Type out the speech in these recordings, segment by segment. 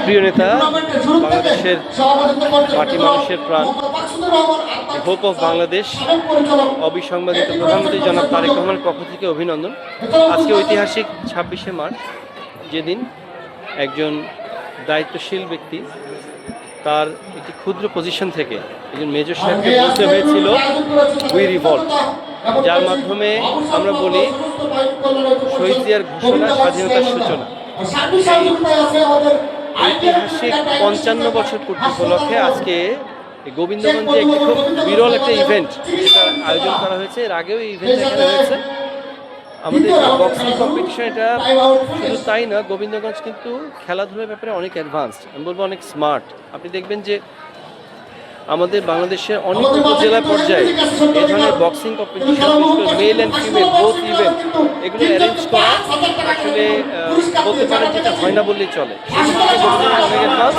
প্রিয় নেতা, বাংলাদেশের মাটি মানুষের প্রাণ, হোপ অফ বাংলাদেশ, অবিসংবাদিত প্রধানমন্ত্রী জনাব তারেক রহমানের পক্ষ থেকে অভিনন্দন। আজকে ঐতিহাসিক 26শে মার্চ, যেদিন একজন দায়িত্বশীল ব্যক্তি তার একটি ক্ষুদ্র পজিশন থেকে একজন মেজর সাহেবকে বলতে হয়েছিল উই রিভল্ট, যার মাধ্যমে আমরা বলি শহীদ জিয়ার ঘোষণা, স্বাধীনতার সূচনা। ঐতিহাসিক 55 বছর পূর্তি উপলক্ষে আজকে গোবিন্দগঞ্জে একটি খুব বিরল একটা ইভেন্ট যেটা আয়োজন করা হয়েছে। এর আগেও এই ইভেন্ট এখানে হয়েছে, আমাদের বক্সিং কম্পিটিশন। এটা শুধু তাই না, গোবিন্দগঞ্জ কিন্তু খেলাধুলার ব্যাপারে অনেক অ্যাডভান্সড, আমি বলবো অনেক স্মার্ট। আপনি দেখবেন যে আমাদের বাংলাদেশের অনেক উপজেলা পর্যায়ে এই ধরনের boxing competition, male and female both event, এগুলো অ্যারেঞ্জ করা আসলে বলতে পারেন যেটা হয় না বললেই চলে। গোবিন্দগঞ্জ অনেক অ্যাডভান্স।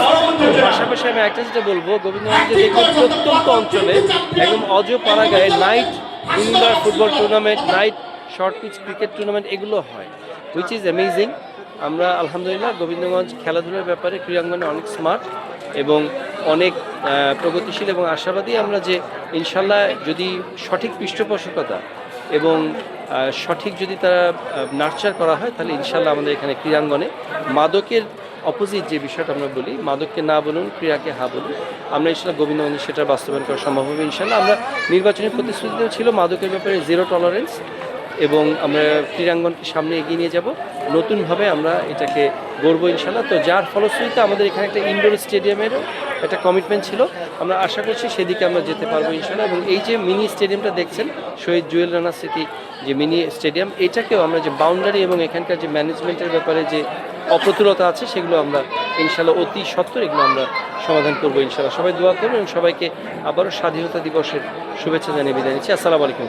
পাশাপাশি আমি একটা যেটা বলবো, গোবিন্দগঞ্জে দেখবেন প্রত্যন্ত অঞ্চলে একদম অজপাড়া গায়ে night indoor football tournament, night short pitch cricket tournament এগুলো হয়, হুইচ ইজ অ্যামেজিং। আমরা আলহামদুলিল্লাহ গোবিন্দগঞ্জ খেলাধুলার ব্যাপারে ক্রীড়াঙ্গনে অনেক স্মার্ট এবং অনেক প্রগতিশীল এবং আশাবাদী আমরা যে ইনশাল্লাহ যদি সঠিক পৃষ্ঠপোষকতা এবং সঠিক যদি তারা নার্চার করা হয়, তাহলে ইনশাল্লাহ আমাদের এখানে ক্রীড়াঙ্গনে মাদকের অপোজিট যে বিষয়টা আমরা বলি, মাদককে না বলুন, ক্রীড়াকে হা বলুন, আমরা ইনশাল্লাহ গোবিন্দগঞ্জে সেটা বাস্তবায়ন করা সম্ভব হবে ইনশাল্লাহ। আমরা নির্বাচনী প্রতিশ্রুতিতেও ছিল মাদকের ব্যাপারে জিরো টলারেন্স, এবং আমরা ক্রীড়াঙ্গনকে সামনে এগিয়ে নিয়ে যাব, নতুনভাবে আমরা এটাকে গড়বো ইনশাল্লাহ। তো যার ফলশ্রুতিতে আমাদের এখানে একটা ইনডোর স্টেডিয়ামেরও একটা কমিটমেন্ট ছিল, আমরা আশা করছি সেদিকে আমরা যেতে পারবো ইনশাল্লাহ। এবং এই যে মিনি স্টেডিয়ামটা দেখছেন, শহীদ জুয়েল রানা স্মৃতি যে মিনি স্টেডিয়াম, এটাকেও আমরা যে বাউন্ডারি এবং এখানকার যে ম্যানেজমেন্টের ব্যাপারে যে অপ্রতুলতা আছে, সেগুলো আমরা ইনশাল্লাহ অতি সত্বর এগুলো আমরা সমাধান করবো ইনশাল্লাহ। সবাই দোয়া করুন এবং সবাইকে আবারও স্বাধীনতা দিবসের শুভেচ্ছা জানিয়ে বিদায় নিচ্ছি। আসসালামু আলাইকুম।